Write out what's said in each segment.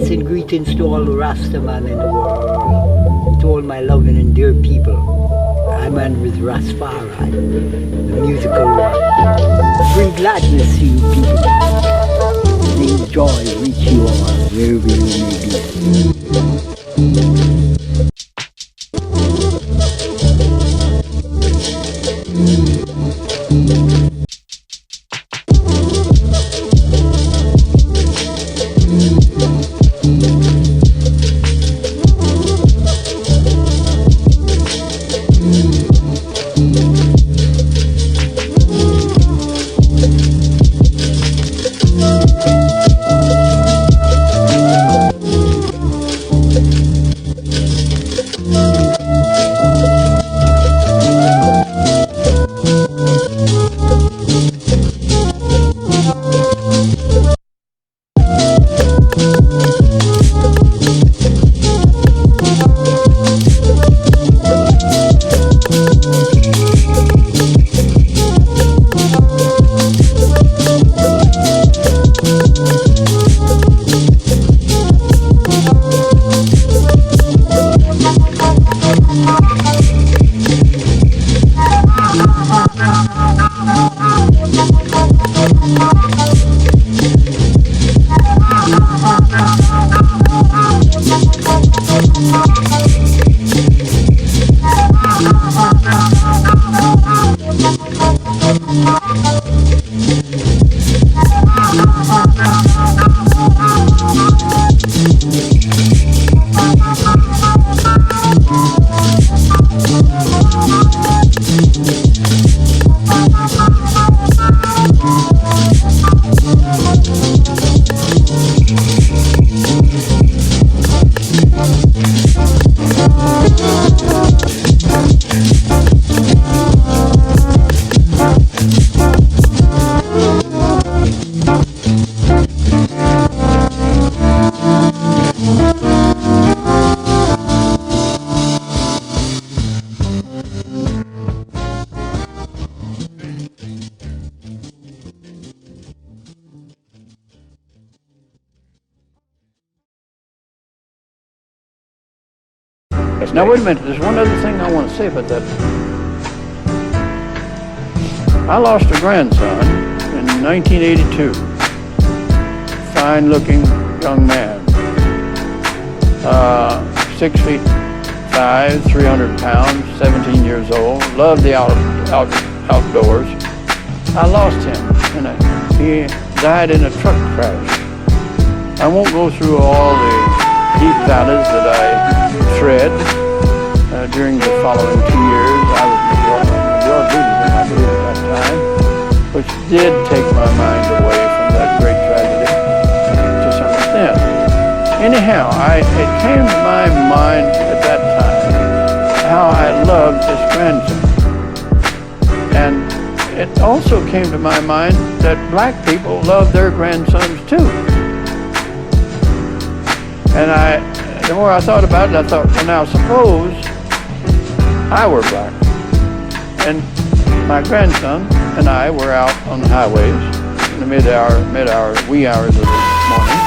Send greetings to all the Rastaman in the world, to all my loving and dear people. I'm on with Rastafari, the musical one. Bring gladness to you people. May joy reach you all, wherever you may be. Now wait a minute, there's one other thing I want to say about that. I lost a grandson in 1982. Fine-looking young man. 6 feet 5, 300 pounds, 17 years old. Loved the outdoors. I lost him, and he died in a truck crash. I won't go through all the deep valleys that I tread during the following 2 years. I was majority leader, I believe, at that time, which did take my mind away from that great tragedy to some extent. Anyhow, it came to my mind at that time how I loved this grandson. And it also came to my mind that black people love their grandsons too. And the more I thought about it, I thought, well, now suppose I were black, and my grandson and I were out on the highways in the wee hours of the morning,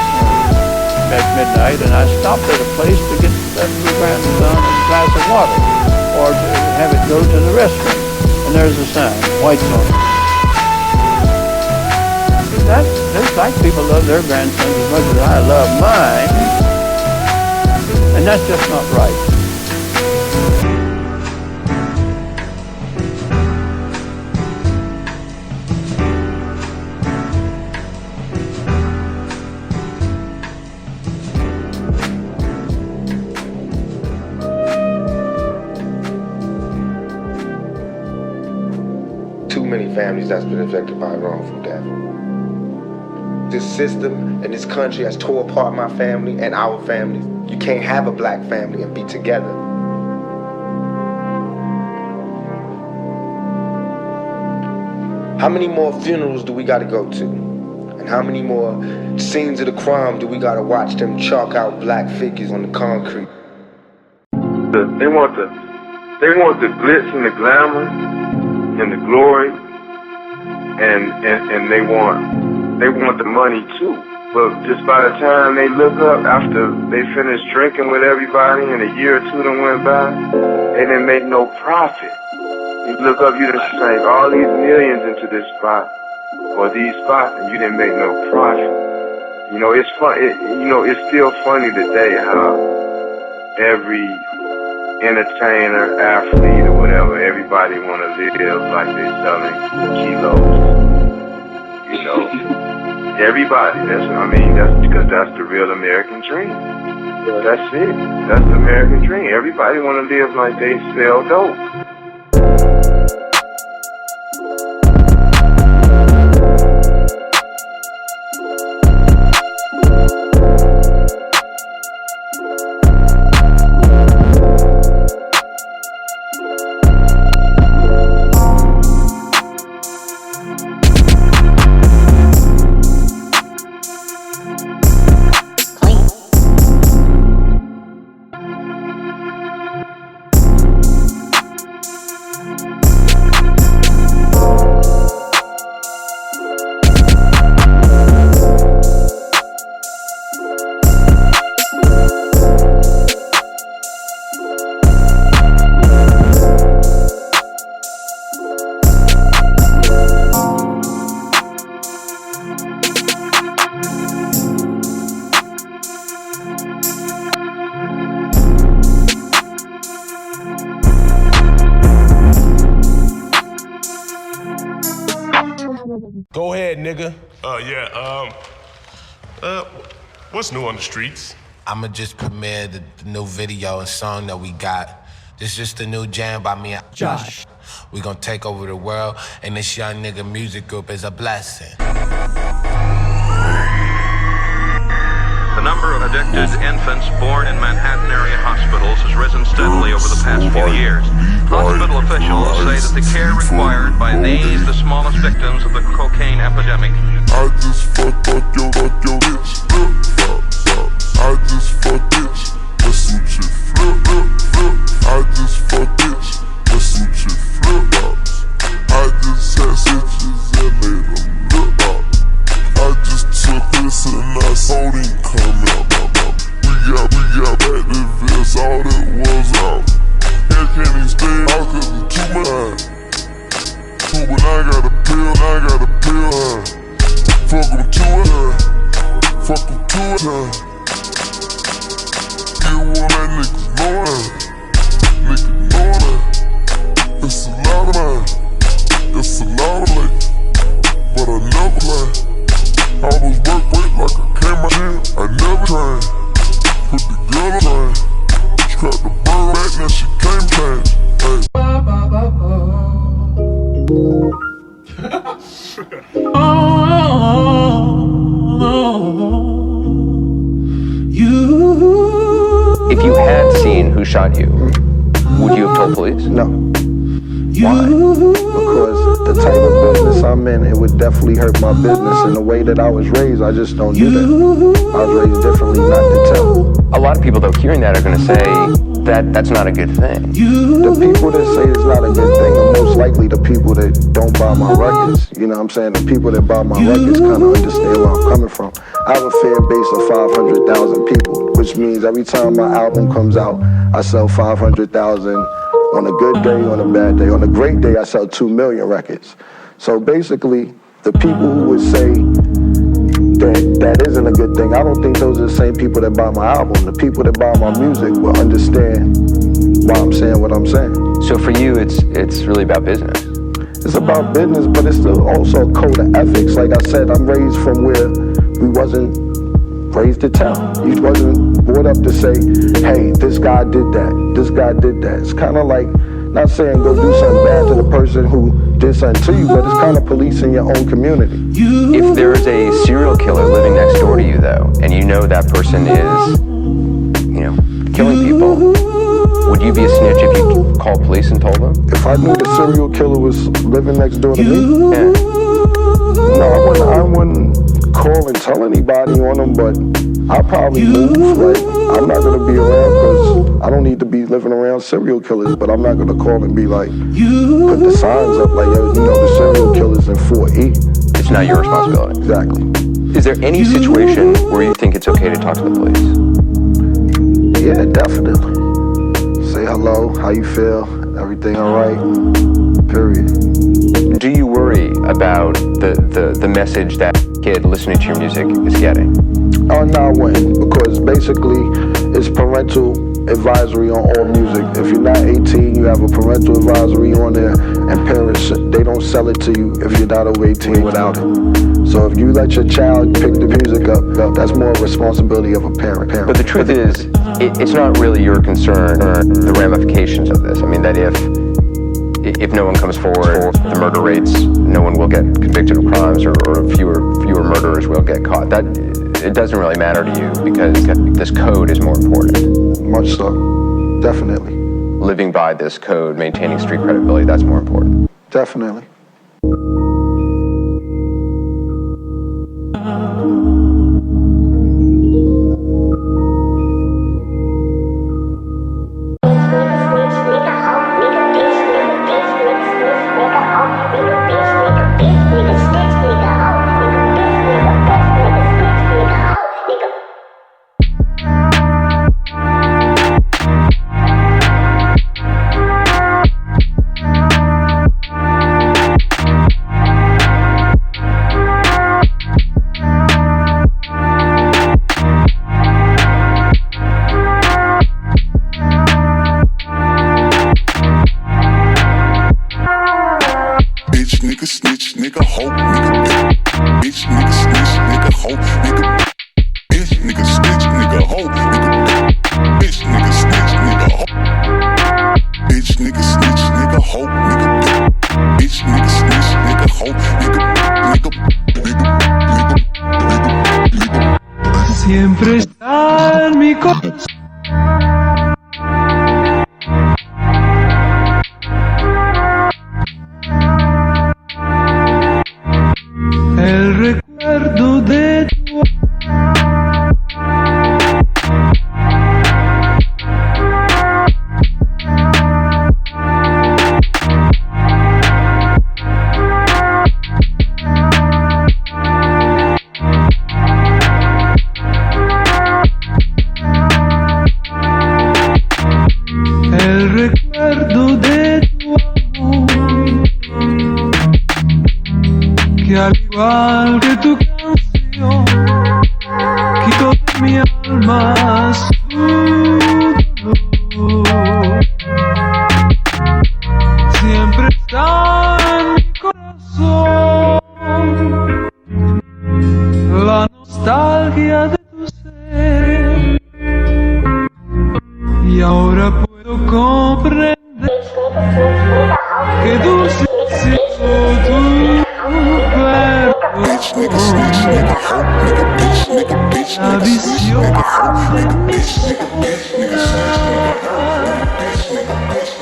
at midnight, and I stopped at a place to get that little grandson a glass of water, or to have it go to the restroom, and there's a sign, whites on it. Those black people love their grandsons as much as I love mine. And that's just not right. Too many families that's been affected by wrongful death. This system and this country has tore apart my family and our families. You can't have a black family and be together. How many more funerals do we gotta go to? And how many more scenes of the crime do we gotta watch them chalk out black figures on the concrete? They want the glitz and the glamour and the glory, and they want the money too. But just by the time they look up after they finish drinking with everybody and a year or two done went by, they didn't make no profit. You look up, you done sank all these millions into this spot or these spots, and you didn't make no profit. You know, it's fun. It's still funny today how every entertainer, athlete, or whatever, everybody want to live like they're selling kilos. You know. Everybody, that's because that's the real American dream. That's it. That's the American dream. Everybody want to live like they sell dope. Go ahead, nigga. What's new on the streets? I'ma just premiere the new video and song that we got. This is just a new jam by me and Josh. We gon' take over the world, and this young nigga music group is a blessing. The number of addicted infants born in Manhattan area hospitals has risen steadily over the past few years. Hospital officials say that the care required by these, the smallest victims of the cocaine epidemic. I just fucked up your bitch, I just fucked bitch, that's some shit flip. I just fucked bitch, that's some shit flip. I just had stitches and made them look up. I just took this and I saw him come out. We got back to this, all that was out. I can't even stay out cause I'm too mad. But I got a pill, Fuck them to it, fuck them to it. You want that niggas know that. It's a lot of mine, it's a lot of late, but I never play. I always work like I came out here, I never train. Put the girl on line, scrap the burger back, now she came change. If you had seen who shot you, would you have told police? No. Why? Because the type of business I'm in, it would definitely hurt my business. In the way that I was raised, I just don't do that. I was raised differently, not to tell. A lot of people, though, hearing that are going to say that that's not a good thing. The people that say it's not a good thing are most likely the people that don't buy my records. You know what I'm saying? The people that buy my records kind of understand where I'm coming from. I have a fan base of 500,000 people, which means every time my album comes out, I sell 500,000 on a good day, on a bad day. On a great day, I sell 2 million records. So basically, the people who would say that isn't a good thing, I don't think those are the same people that buy my album. The people that buy my music will understand why I'm saying what I'm saying. So for you, it's really about business. It's about business, but it's also a code of ethics. Like I said, I'm raised from where we wasn't raised to tell. You wasn't brought up to say, hey, this guy did that, this guy did that. It's kind of like, not saying go do something bad to the person who did something to you, but it's kind of policing your own community. If there's a serial killer living next door to you, though, and you know that person is, killing people, would you be a snitch if you called police and told them? If I knew the serial killer was living next door to me? Yeah. No, I wouldn't call and tell anybody on them, but I'll probably move. Like, I'm not going to be around because I don't need to be living around serial killers, but I'm not going to call and be like, put the signs up like, yo, the serial killer's in 4E. It's not your responsibility. Exactly. Is there any situation where you think it's okay to talk to the police? Yeah, definitely. Say hello, how you feel, everything all right, period. Do you worry about the message that kid listening to your music is getting? Oh, no, I wouldn't, because basically it's parental advisory on all music. If you're not 18, you have a parental advisory on there, and parents, they don't sell it to you if you're not over 18 without it. So if you let your child pick the music up, that's more a responsibility of a parent. But the truth is, it's not really your concern or the ramifications of this. I mean, that if no one comes forward, the murder rates, no one will get convicted of crimes, or fewer murderers will get caught. That it doesn't really matter to you because this code is more important. Much so, definitely. Living by this code, maintaining street credibility, that's more important. Definitely. Siempre está en mi corazón. El recuerdo de tu al igual que tu canción, quito de mi alma su dolor. Siempre está en mi corazón la nostalgia de tu ser, y ahora puedo comprender que dulce ha sido tu la visión de mi soledad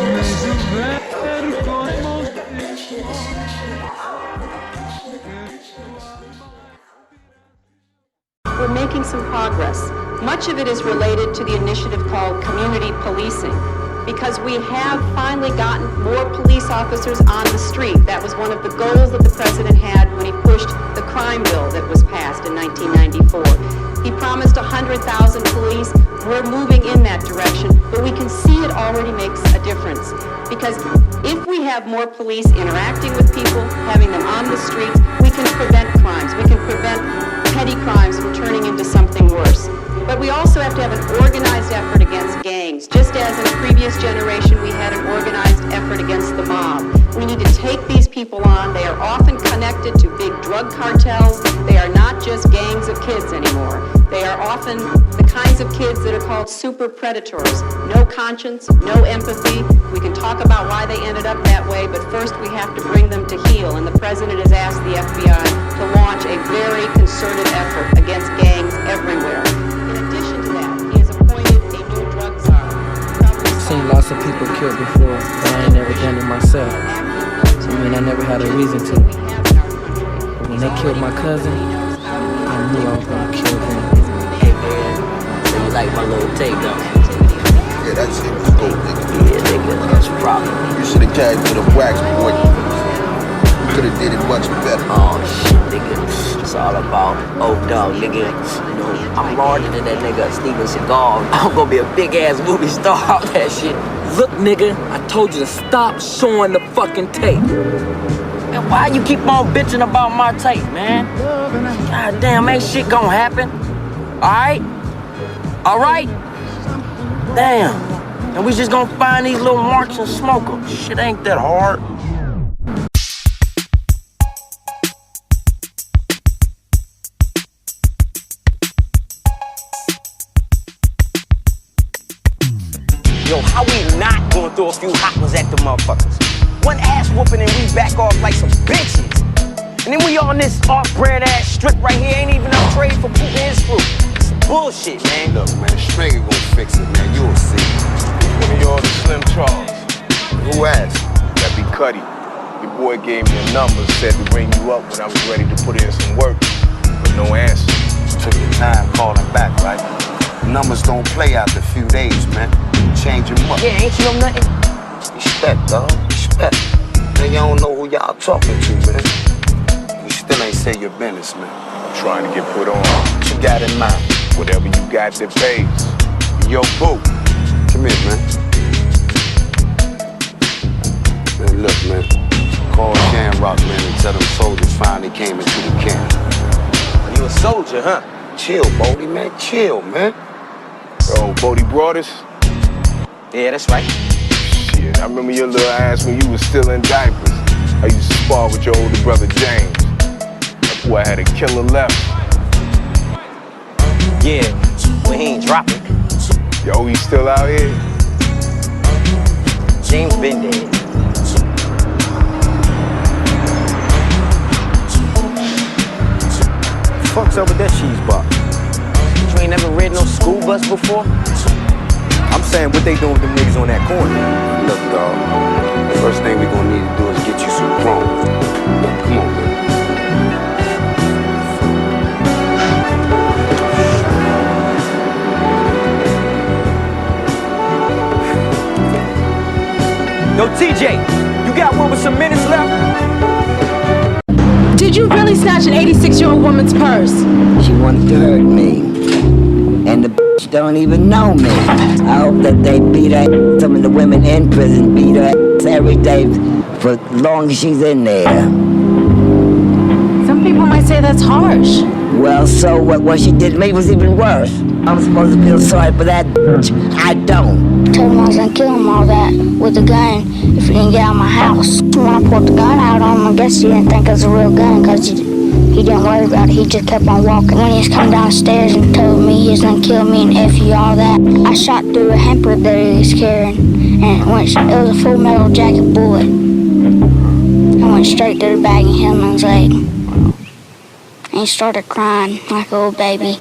me hizo ver con emoción. We're making some progress. Much of it is related to the initiative called community policing, because we have finally gotten more police officers on the street. That was one of the goals that the president had when he pushed the crime bill that was passed in 1994. He promised 100,000 police. We're moving in that direction, but we can see it already makes a difference. Because if we have more police interacting with people, having them on the streets, we can prevent crimes. We can prevent petty crimes from turning into something worse. But we also have to have an organized effort against gangs. Just as in a previous generation we had an organized effort against the mob. We need to take these people on. They are often connected to big drug cartels. They are not just gangs of kids anymore. They are often the kinds of kids that are called super predators. No conscience, no empathy. We can talk about why they ended up that way, but first we have to bring them to heel. And the president has asked the FBI to launch a very concerted effort against gangs everywhere. Seen lots of people killed before, but I ain't never done it myself. So, I mean, I never had a reason to. But when they killed my cousin, I knew I was gonna kill them. Hey man, so you like my little take though? Yeah, that shit was dope, nigga. Yeah, nigga, that's a problem. You should've came to the wax, boy. could have did it much better. Oh shit, nigga. It's all about dog, nigga. You know, I'm larger than that nigga Steven Seagal. I'm gonna be a big ass movie star off that shit. Look, nigga, I told you to stop showing the fucking tape. Man, why you keep on bitching about my tape, man? God damn, ain't shit gonna happen. Alright? Alright? Damn. And we just gonna find these little marks and smoke them. Shit ain't that hard. Yo, how we not gonna throw a few hot ones at the motherfuckers? One ass whooping and we back off like some bitches. And then we on this off-brand ass strip right here, ain't even no trade for Putin and his crew. It's bullshit, man. Look, man, Stringer gonna fix it, man. You'll see. One of y'all the Slim Charles. Who asked? That be Cuddy. Your boy gave me a number, said to ring you up when I was ready to put in some work. But no answer. Took your time calling back, right? Numbers don't play after a few days, man. Change them up. Yeah, ain't you know nothing? Respect, dog. Respect. Nigga, don't know who y'all talking to, man. You still ain't say your business, man. I'm trying to get put on. What you got in mind? Whatever you got that pays. Yo, boo. Come here, man. Man, look, man. Call Shamrock, man, and tell them soldiers finally came into the camp. You a soldier, huh? Chill, Bodie, man. Chill, man. Oh, Bodie Broadus? Yeah, that's right. Shit, I remember your little ass when you was still in diapers. I used to spar with your older brother, James. That boy had a killer left. Yeah, when he ain't dropping. Yo, he's still out here? James been dead. Fuck's up with that cheese box? You ain't never ridden no school bus before? I'm saying what they doing with them niggas on that corner. Look, dog. First thing we gonna need to do is get you some chrome. Look, come on, man. Yo, TJ, you got one with some minutes left? Did you really snatch an 86-year-old woman's purse? She wanted to hurt me. And the bitch don't even know me. I hope that they beat her. Some of the women in prison beat her every day for long as she's in there. Some people might say that's harsh. Well, so what she did to me was even worse. I'm supposed to feel sorry for that bitch. I don't. Told him I was gonna kill him all that with a gun if he didn't get out of my house. When I pulled the gun out on him, I guess he didn't think it was a real gun because he didn't worry about it. He just kept on walking. When he was coming downstairs and told me he was gonna kill me and F you all that, I shot through a hamper that he was carrying, and it was a full metal jacket bullet. I went straight to the bag and hit him in his leg. And he started crying like a little baby.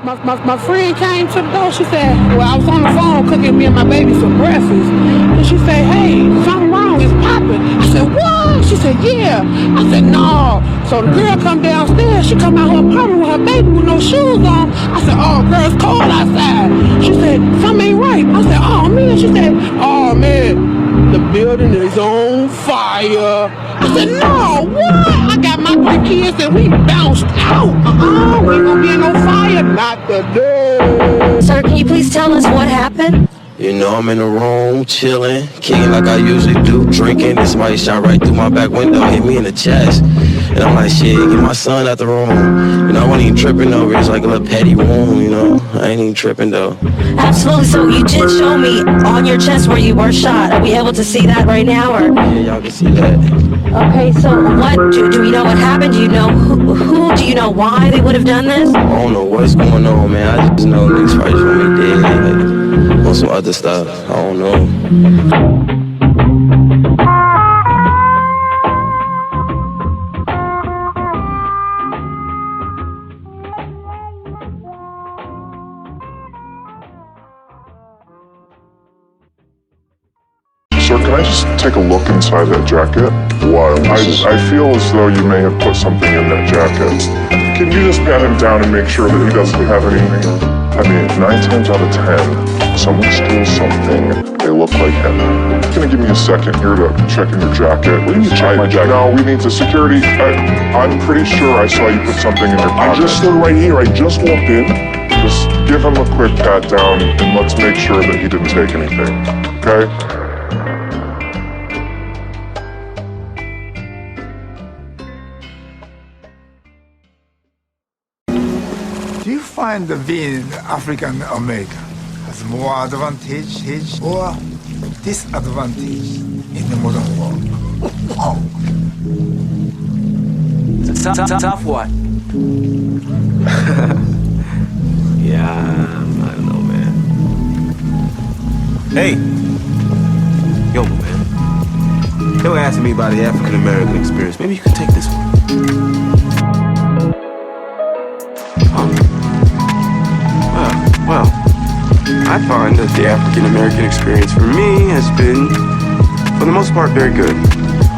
My friend came to the door. She said, well, I was on the phone cooking me and my baby some breakfast. And she said, hey, something wrong, it's popping. I said, what? She said, yeah. I said, no. So the girl come downstairs. She come out her apartment with her baby with no shoes on. I said, oh, girl, it's cold outside. She said, something ain't right. I said, oh, man. She said, oh, man, the building is on fire. I said, no, what? I got my 3 kids and we bounced out. We ain't gonna be in no fire, not today. Sir, can you please tell us what happened? You know, I'm in the room, chilling, kicking like I usually do, drinking, and somebody shot right through my back window, hit me in the chest. And I'm like, shit, get my son out the room. You know, I wasn't even tripping over it. It's like a little petty wound, you know. I ain't even tripping, though. Absolutely. So you did show me on your chest where you were shot. Are we able to see that right now? Or? Yeah, y'all can see that. Okay, so what, do we know what happened? Do you know who, do you know why they would have done this? I don't know what's going on, man. I just know niggas probably just want me dead, like, on some other stuff. I don't know. Sir, can I just take a look inside that jacket? Why? I feel as though you may have put something in that jacket. Can you just pat him down and make sure that he doesn't have anything? I mean, 9 times out of 10, someone steals something, they look like him. Can you give me a second here to check in your jacket? What do you mean check my jacket? No, we need to security. I'm pretty sure I saw you put something in your pocket. I just stood right here. I just walked in. Just give him a quick pat down and let's make sure that he didn't take anything, okay? Do you find that being African American has more advantage or disadvantage in the modern world? Tough what? Yeah, I don't know, man. Hey! Yo, man. They were asking me about the African American experience. Maybe you could take this one. Well, I find that the African American experience for me has been, for the most part, very good.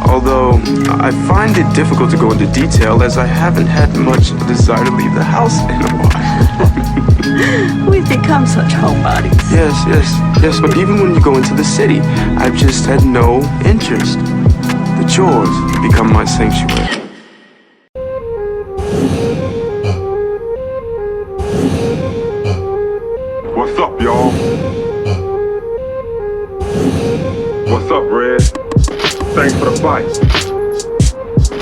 Although, I find it difficult to go into detail as I haven't had much desire to leave the house in a while. We've become such homebodies. Yes, but even when you go into the city, I've just had no interest. The chores become my sanctuary. What's up, y'all? What's up, Red? Thanks for the fight.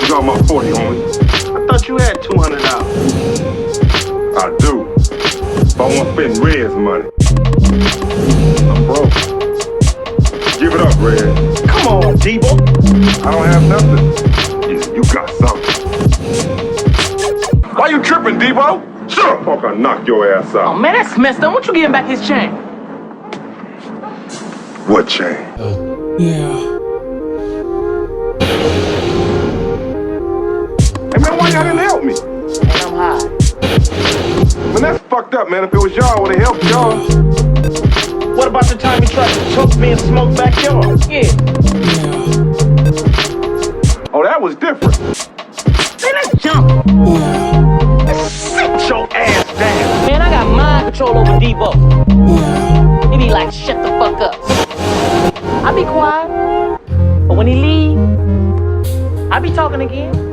You got my 40, homie. I thought you had $200. I do. If I want to spend Red's money. I'm broke. Give it up, Red. Come on, Debo. I don't have nothing. Yeah, you got something. Why you tripping, Debo? Shut up, punk, I'll knock your ass out. Oh, man, that's messed up. Won't you give him back his chain? What chain? Yeah. Hey, man, why y'all didn't help me? I'm high. Man, that's fucked up, man. If it was y'all, I would've helped y'all. What about the time you tried to choke me in Smoke's backyard? Yeah. Oh, that was different. Man, let's jump. Sit your ass down. Man, I got mind control over Debo. He be like, shut the fuck up. I be quiet, but when he leave, I be talking again.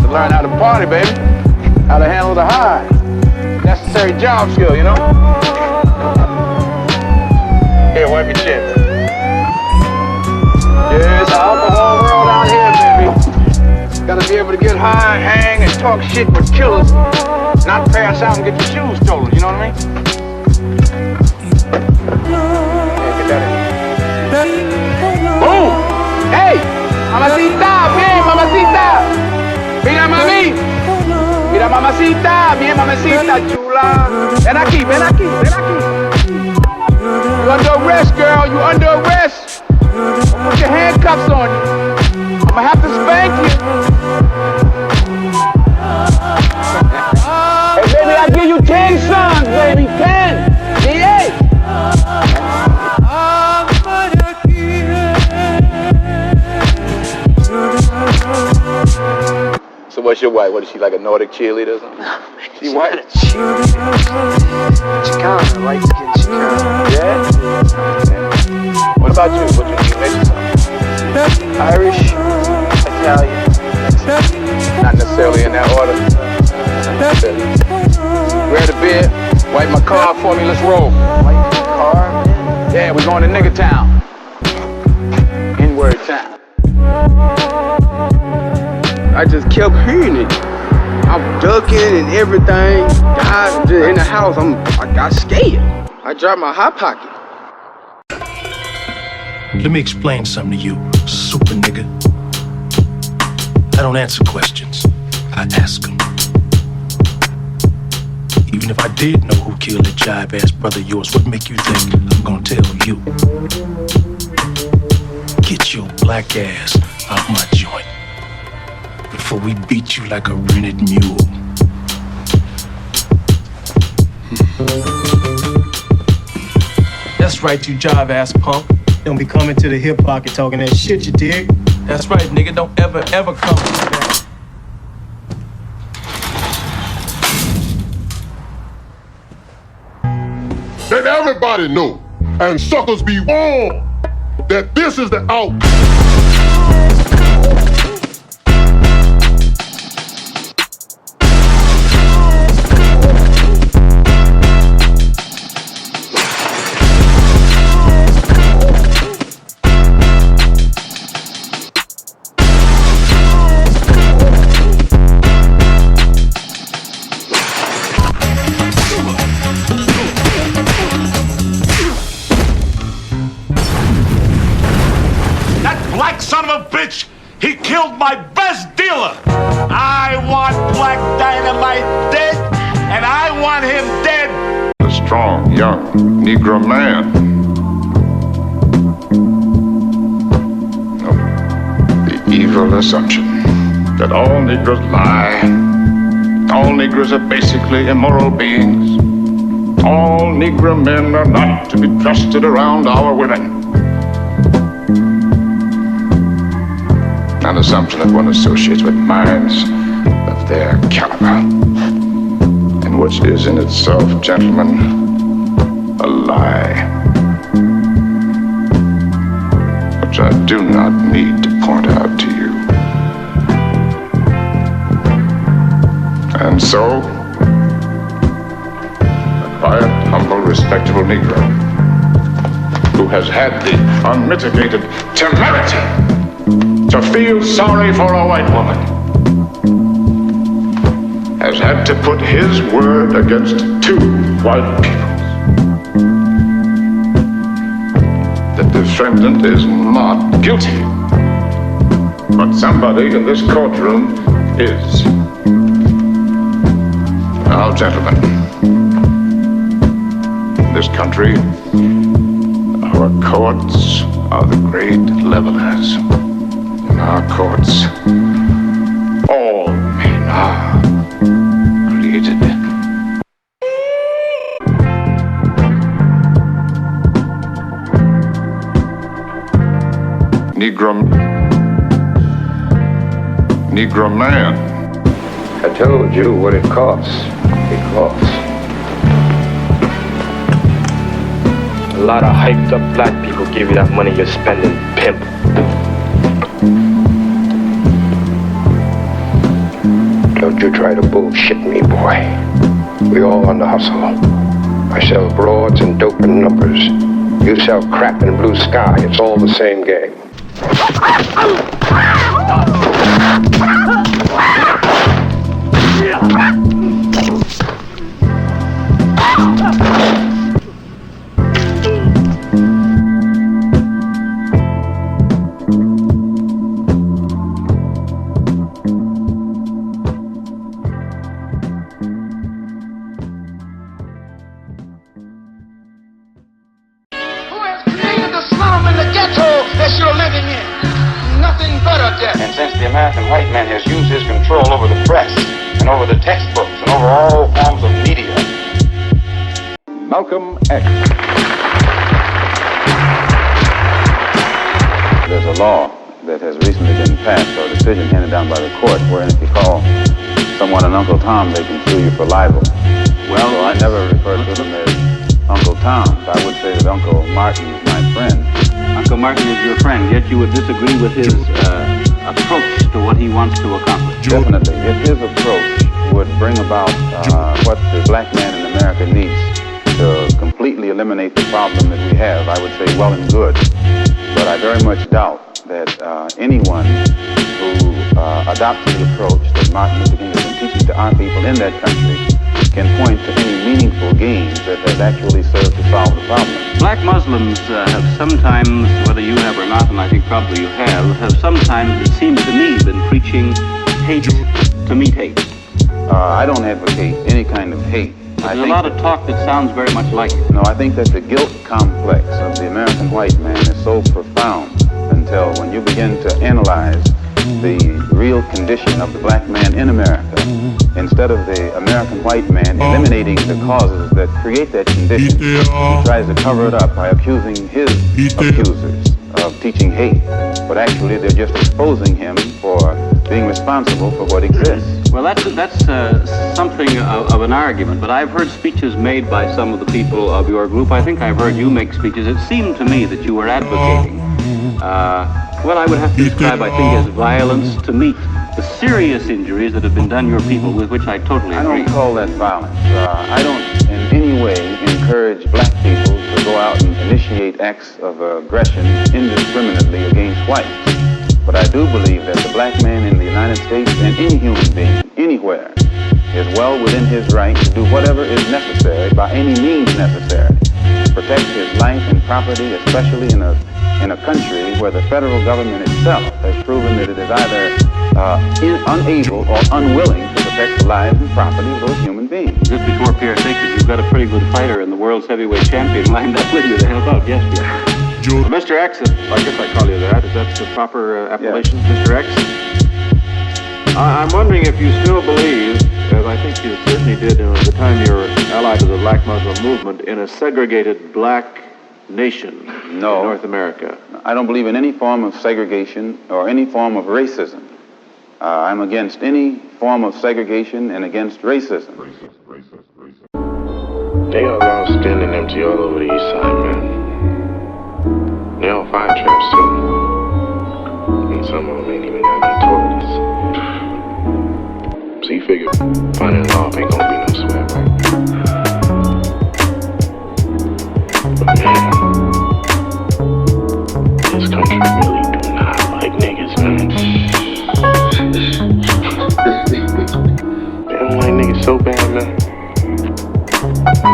Learn how to party, baby. How to handle the high. Necessary job skill, you know? Here, wipe your chin. Yeah, it's an alcohol world out here, baby. Gotta be able to get high, hang, and talk shit with killers. Not pass out and get your shoes stolen, you know what I mean? Yeah, get that in. Boom! Hey! Mamacita! Bien, mamacita! Mira, mami. Mira, mamacita. Bien, mamacita, chula. Ven aquí, ven aquí, ven aquí. You under arrest, girl. You under arrest. I'll put your handcuffs on you. I'ma have to spank you. Hey, baby, I give you 10 songs, baby. 10. D8. So what's your wife? What is she, like a Nordic cheerleader or something? She white? Chicana, light-skinned Chicana. Yeah? What about you? What you Mexican? Irish, Italian, Mexican. for me. Let's roll. Car? Yeah, we're going to Nigga Town. N-word town. I just kept hearing it. I'm ducking and everything. Guys in the house, I got scared. I dropped my hot pocket. Let me explain something to you, super nigga. I don't answer questions. I ask them. Even if I did know who killed that jive-ass brother of yours, what make you think I'm gonna tell you? Get your black ass out my joint before we beat you like a rented mule. That's right, you jive-ass punk. Don't be coming to the hip pocket talking that shit, you dig? That's right, nigga. Don't ever come to that. Let everybody know, and suckers be warned, that this is the out. He killed my best dealer. I want Black Dynamite dead, and I want him dead. A strong, young Negro man. The evil assumption that all Negroes lie, all Negroes are basically immoral beings, all Negro men are not to be trusted around our women. An assumption that one associates with minds of their caliber, and which is in itself, gentlemen, a lie, which I do not need to point out to you. And so, a quiet, humble, respectable Negro who has had the unmitigated temerity to feel sorry for a white woman has had to put his word against two white peoples. The defendant is not guilty, but somebody in this courtroom is. Now, gentlemen, in this country, our courts are the great levelers. In our courts, all men are created. Negro man. I told you what it costs. It costs. A lot of hyped up black people give you that money you're spending, pimp. Don't you try to bullshit me, boy. We all on the hustle. I sell broads and dope and numbers. You sell crap and blue sky. It's all the same game. And since the American white man has used his control over the press and over the textbooks and over all forms of media. Malcolm X. There's a law that has recently been passed, or a decision handed down by the court, wherein if you call someone an Uncle Tom, they can sue you for libel. Well, so I never refer to him as Uncle Tom. I would say that Uncle Martin is my friend. Uncle Martin is your friend, yet you would disagree with his approach to what he wants to accomplish. Definitely. If his approach would bring about what the black man in America needs to eliminate the problem that we have, I would say well and good. But I very much doubt that anyone who adopts the approach that Martin Luther King has been teaching to our people in that country can point to any meaningful gains that has actually served to solve the problem. Black Muslims have sometimes, whether you have or not, and I think probably you have sometimes, it seems to me, been preaching hate to meet hate. I don't advocate any kind of hate. There's a lot of talk that sounds very much like it. No, I think that the guilt complex of the American white man is so profound until when you begin to analyze the real condition of the black man in America, instead of the American white man eliminating the causes that create that condition, he tries to cover it up by accusing his accusers of teaching hate. But actually, they're just exposing him for being responsible for what exists. Well, that's something of an argument, but I've heard speeches made by some of the people of your group. I think I've heard you make speeches. It seemed to me that you were advocating what I would have to describe, I think, as violence to meet the serious injuries that have been done your people, with which I totally agree. I don't call that violence. I don't in any way encourage black people to go out and initiate acts of aggression indiscriminately against whites. But I do believe that the black man in the United States and any human being, anywhere, is well within his right to do whatever is necessary by any means necessary to protect his life and property, especially in a country where the federal government itself has proven that it is either unable or unwilling to protect the lives and property of those human beings. Just before Pierre takes it, you've got a pretty good fighter in the world's heavyweight champion lined up with you to help out. Yes, Pierre. Mr. X, I guess I call you that. Is that the proper appellation, yes. Mr. X? I'm wondering if you still believe, as I think you certainly did at the time you were allied to the Black Muslim movement, in a segregated black nation in North America. I don't believe in any form of segregation or any form of racism. I'm against any form of segregation and against racism. They are lost standing empty all over the east side, man. They all fire traps too. And some of them ain't even got no toilets. So you figure finding love ain't gonna be no sweat, right? But man, this country really do not like niggas, man. They don't like niggas so bad, man.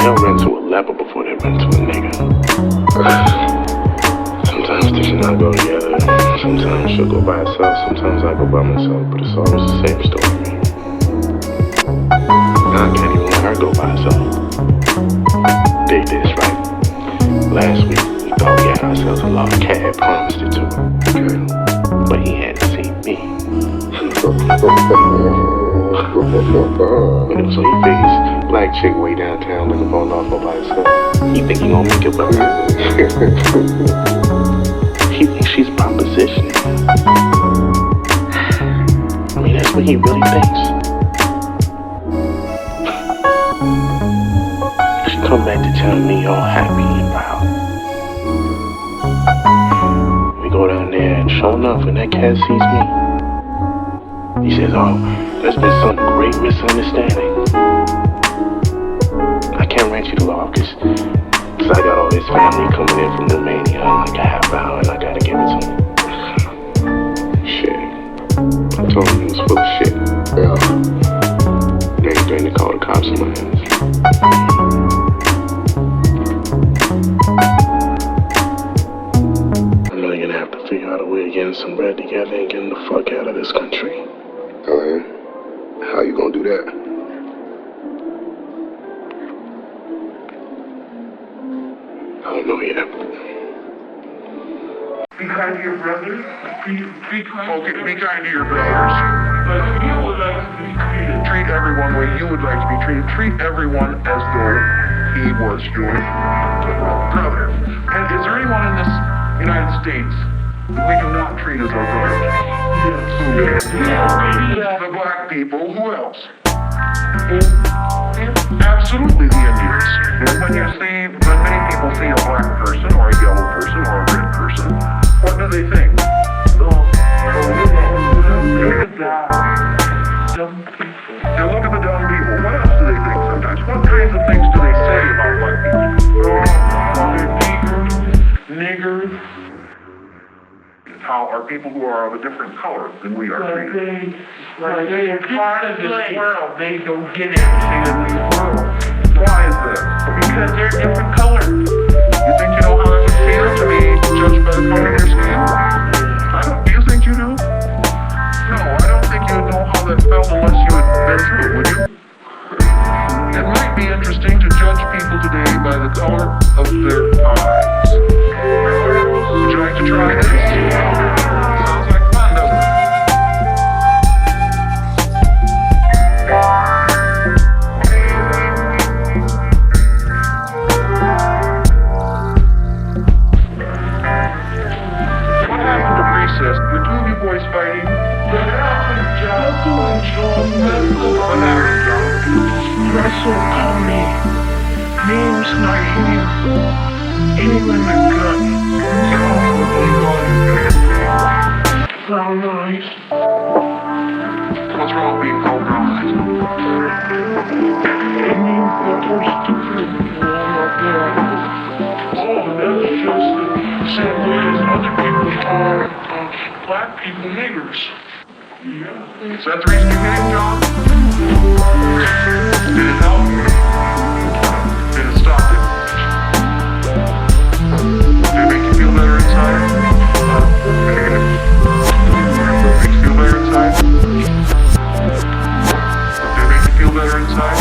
They'll run to a leper before they run to a nigga. Sometimes they should not go together. Sometimes she'll go by herself. Sometimes I go by myself. But it's always the same story, man. I can't even let her go by herself. Dig this, right? Last week, we thought we had ourselves a lot. Cat had promised it to her. Okay? But he had to see me. So he figures black chick way downtown looking for an awful by herself. He think he gonna make it better. He thinks she's propositioning. I mean, that's what he really thinks. She come back to tell me all happy and proud. We go down there and sure enough, when that cat sees me, he says, oh, there's been some great misunderstanding. I can't rent you the law, cause I got all this family coming in from Romania in like a half hour and I gotta give it to them. Shit. I told him he was full of shit. Yeah. Then he threatened to call the cops on my hands. I'm really gonna have to figure out a way of getting some bread together and getting the fuck out of this country. Oh, yeah? How you gonna do that? I don't know yet. Be kind to your brothers. Be kind to your brothers. But you would like to be treated. Treat everyone the way you would like to be treated. Treat everyone as though he was your brother. And is there anyone in this United States we do not treat as our brothers? Yes. The black people. Who else? Absolutely the Indians. And when many people see a black person or a yellow person or a red person, what do they think? Dumb people. Now look at the dumb people. What else do they think sometimes? What kinds of things do they say about black people? how are people who are of a different color than we are treated. Like they're part of this world, they don't get everything in this world. Why is that? Because they're different colors. You think you know how it would feel to be judged by the color of your skin? Do you think you do? No, I don't think you'd know how that felt unless you had been through it, would you? It might be interesting to judge people today by the color of their eyes. Would you like to try this? Sounds like fun, doesn't it? What happened to recess? The two of you boys fighting? What happened, John? What happened, John? Russell called me. Name's Naheem. Aim in the gun. Brown eyes. What's wrong with being called brown eyes? It means that we're stupid. Oh, that's just the same way as other people are black people niggers. Yeah. Is that the reason you came, John? Did it help? Did it stop it? Did it make you feel better inside? Make you feel better inside? Did it make you feel better inside?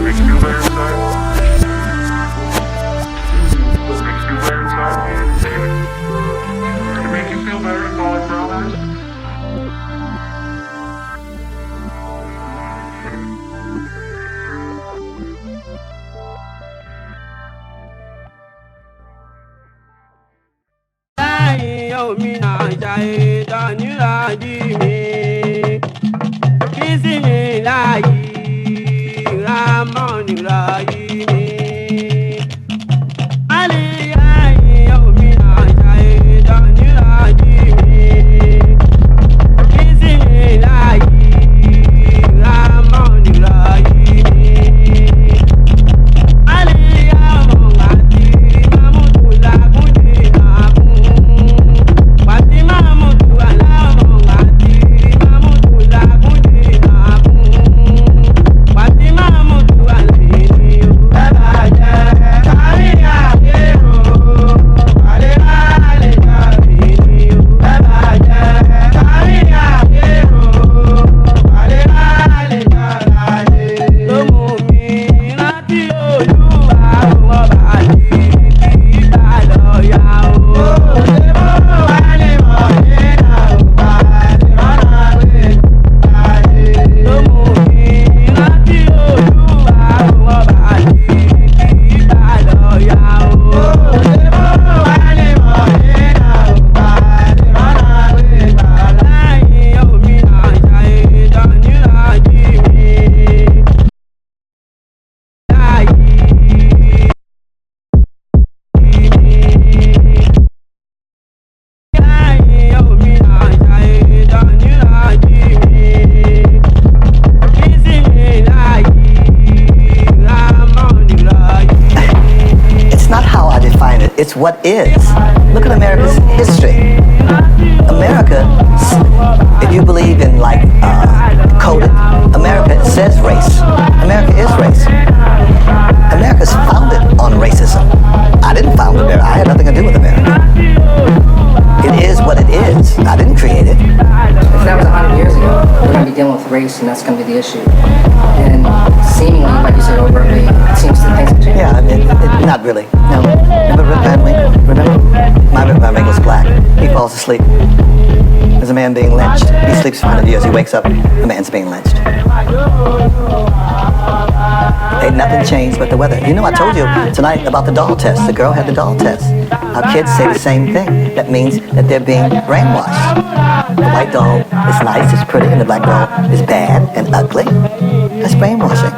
Make you feel better inside? Makes you feel better inside? Did it make you feel better to call it brown eyes? It's what is. Look at America's history. America, if you believe in like coded, America says race. America is race. America's founded on racism. I didn't found America. I had nothing to do with America. It is what it is. I didn't create it. If that was 100 years ago, we're going to be dealing with race, and that's going to be the issue. And seemingly, like you said, overtly, it seems that things have changed. Yeah, not really. No. Remember Rip Van Winkle? Remember? My Rip Van Winkle's black. He falls asleep. There's a man being lynched. He sleeps for 100 years. He wakes up, the man's being lynched. Ain't nothing changed but the weather. You know, I told you tonight about the doll test. The girl had the doll test. Our kids say the same thing. That means that they're being brainwashed. The white doll is nice, it's pretty, and the black doll is bad and ugly. That's brainwashing.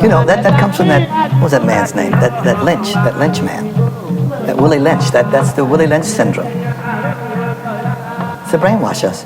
You know, that comes from that, what was that man's name? That Lynch man. That Willie Lynch, that's the Willie Lynch syndrome. It's to brainwash us.